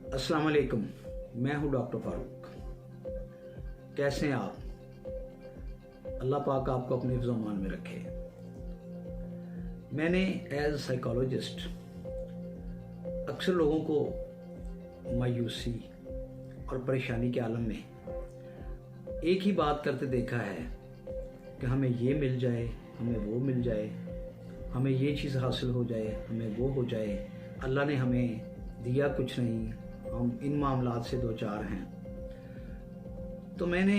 अस्सलाम वालेकुम। मैं हूं डॉक्टर फारूक। कैसे हैं आप? अल्लाह पाक आपको अपने हिफ्ज़-ओ-अमान में रखे। मैंने एज साइकोलॉजिस्ट अक्सर लोगों को मायूसी और परेशानी के आलम में एक ही बात करते देखा है कि हमें ये मिल जाए, हमें वो मिल जाए, हमें ये चीज़ हासिल हो जाए, हमें वो हो जाए, अल्लाह ने हमें दिया कुछ नहीं, हम इन मामलात से दो चार हैं। तो मैंने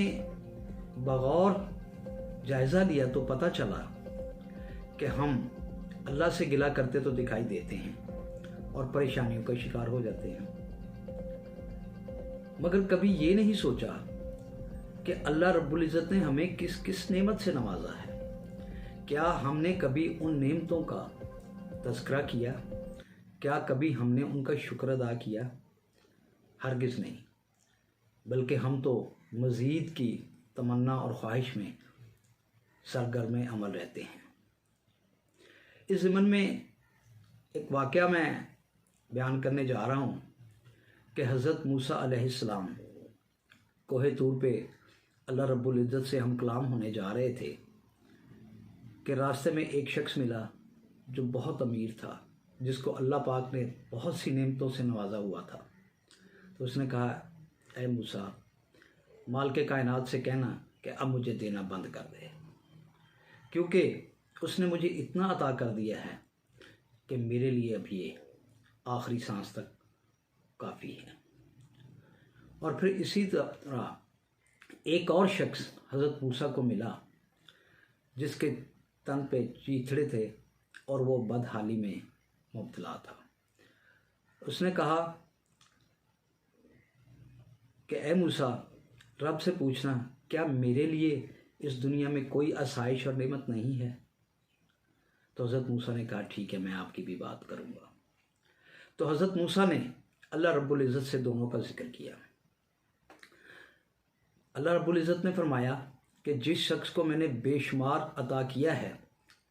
बगौर जायज़ा लिया तो पता चला कि हम अल्लाह से गिला करते तो दिखाई देते हैं और परेशानियों का शिकार हो जाते हैं, मगर कभी ये नहीं सोचा कि अल्लाह रब्बुल इज़्ज़त ने हमें किस किस नेमत से नवाजा है। क्या हमने कभी उन नेमतों का तज़किरा किया? क्या कभी हमने उनका शुक्र अदा किया? हरगिज़ नहीं, बल्कि हम तो मज़ीद की तमन्ना और ख्वाहिश में सरगर्म अमल रहते हैं। इस ज़िमन में एक वाक़या मैं बयान करने जा रहा हूँ कि हज़रत मूसा अलैहिस्सलाम कोहे तूर पे अल्लाह रब्बुल इज़्ज़त से हम कलाम होने जा रहे थे कि रास्ते में एक शख्स मिला जो बहुत अमीर था, जिसको अल्लाह पाक ने बहुत सी नेमतों से नवाजा हुआ था। तो उसने कहा, ऐ मूसा, माल के कायनात से कहना कि अब मुझे देना बंद कर दे, क्योंकि उसने मुझे इतना अता कर दिया है कि मेरे लिए अब ये आखिरी सांस तक काफ़ी है। और फिर इसी तरह एक और शख्स हज़रत मूसा को मिला जिसके तन पे चीथड़े थे और वो बदहाली में मुब्तला था। उसने कहा कि ऐ मूसा, रब से पूछना क्या मेरे लिए इस दुनिया में कोई आसाइश और नेमत नहीं है? तो हज़रत मूसा ने कहा, ठीक है, मैं आपकी भी बात करूँगा। तो हज़रत मूसा ने अल्लाह रब्बुल इज़्ज़त से दोनों का जिक्र किया। अल्लाह रब्बुल इज़्ज़त ने फरमाया कि जिस शख्स को मैंने बेशुमार अता किया है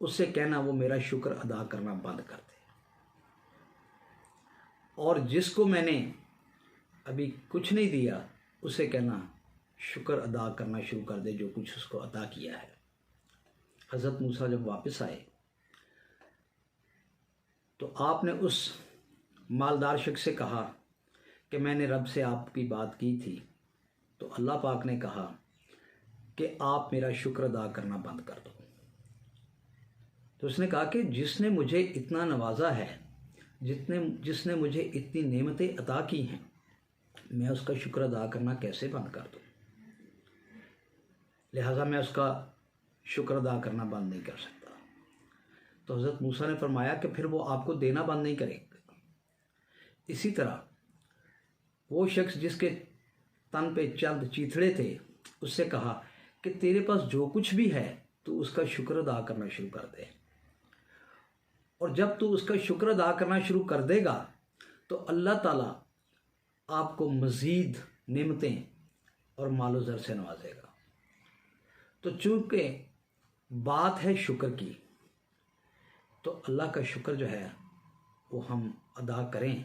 उससे कहना वो मेरा शुक्र अदा करना बंद कर दे, और जिसको मैंने अभी कुछ नहीं दिया उसे कहना शुक्र अदा करना शुरू कर दे जो कुछ उसको अता किया है। हज़रत मूसा जब वापस आए तो आपने उस मालदार शख्स से कहा कि मैंने रब से आपकी बात की थी, तो अल्लाह पाक ने कहा कि आप मेरा शुक्र अदा करना बंद कर दो। तो उसने कहा कि जिसने मुझे इतना नवाजा है, जिसने मुझे इतनी नेमतें अता की हैं, मैं उसका शुक्र अदा करना कैसे बंद कर दूँ? लिहाजा मैं उसका शुक्र अदा करना बंद नहीं कर सकता। तो हज़रत मूसा ने फरमाया कि फिर वो आपको देना बंद नहीं करेगा। इसी तरह वो शख्स जिसके तन पे चंद चीथड़े थे उससे कहा कि तेरे पास जो कुछ भी है तो उसका शुक्र अदा करना शुरू कर दे, और जब तू उसका शुक्र अदा करना शुरू कर देगा तो अल्लाह ताला आपको मज़ीद नेमतें और मालो ज़र से नवाजेगा। तो चूँकि बात है शुक्र की, तो अल्लाह का शुक्र जो है वो हम अदा करें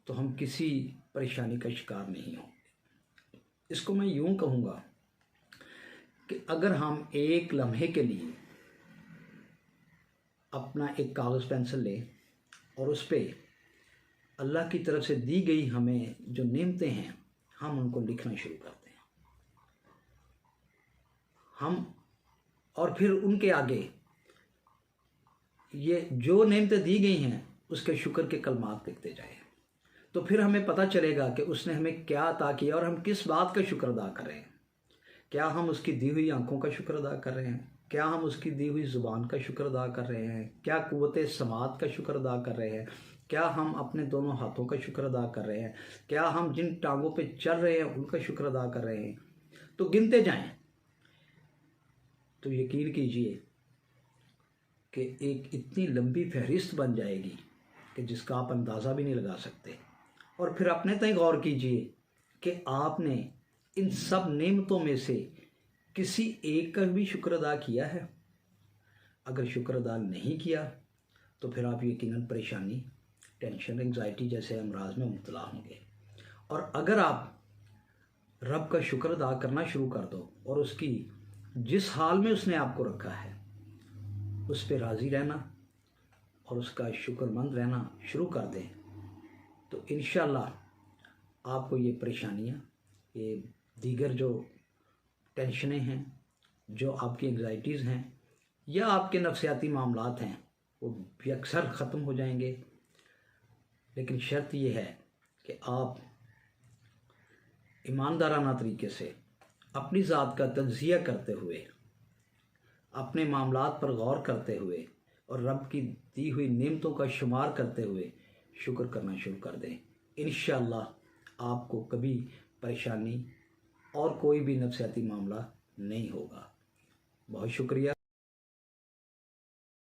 तो हम किसी परेशानी का शिकार नहीं होंगे। इसको मैं यूँ कहूँगा कि अगर हम एक लम्हे के लिए अपना एक कागज़ पेंसिल लें और उस पर अल्लाह की तरफ से दी गई हमें जो नेमतें हैं हम उनको लिखना शुरू करते हैं, हम और फिर उनके आगे ये जो नेमतें दी गई हैं उसके शुक्र के कलमात लिखते जाएं, तो फिर हमें पता चलेगा कि उसने हमें क्या अता किया और हम किस बात का शुक्र अदा कर रहे हैं। क्या हम उसकी दी हुई आंखों का शुक्र अदा कर रहे हैं? क्या हम उसकी दी हुई ज़ुबान का शुक्र अदा कर रहे हैं? क्या कुव्वत समात का शुक्र अदा कर रहे हैं? क्या हम अपने दोनों हाथों का शुक्र अदा कर रहे हैं? क्या हम जिन टांगों पे चल रहे हैं उनका शुक्र अदा कर रहे हैं? तो गिनते जाएं तो यकीन कीजिए कि एक इतनी लंबी फहरिस्त बन जाएगी कि जिसका आप अंदाज़ा भी नहीं लगा सकते। और फिर अपने तय गौर कीजिए कि आपने इन सब नेमतों में से किसी एक का भी शुक्र अदा किया है। अगर शुक्र अदा नहीं किया तो फिर आप यकीनन परेशानी, टेंशन, एंग्जाइटी जैसे अमराज में मुब्तला होंगे। और अगर आप रब का शुक्र अदा करना शुरू कर दो और उसकी जिस हाल में उसने आपको रखा है उस पर राज़ी रहना और उसका शुक्रमंद रहना शुरू कर दें, तो इंशाअल्लाह आपको ये परेशानियाँ, ये दीगर जो टेंशनें हैं, जो आपकी एंग्जाइटीज़ हैं या आपके नफ्सियाती मामलात हैं, वो भी अक्सर ख़त्म हो जाएंगे। लेकिन शर्त ये है कि आप ईमानदाराना तरीके से अपनी ज़ात का तज़किया करते हुए, अपने मामलात पर गौर करते हुए और रब की दी हुई नेमतों का शुमार करते हुए शुक्र करना शुरू कर दें। इंशाअल्लाह आपको कभी परेशानी और कोई भी नफ्सियाती मामला नहीं होगा। बहुत शुक्रिया।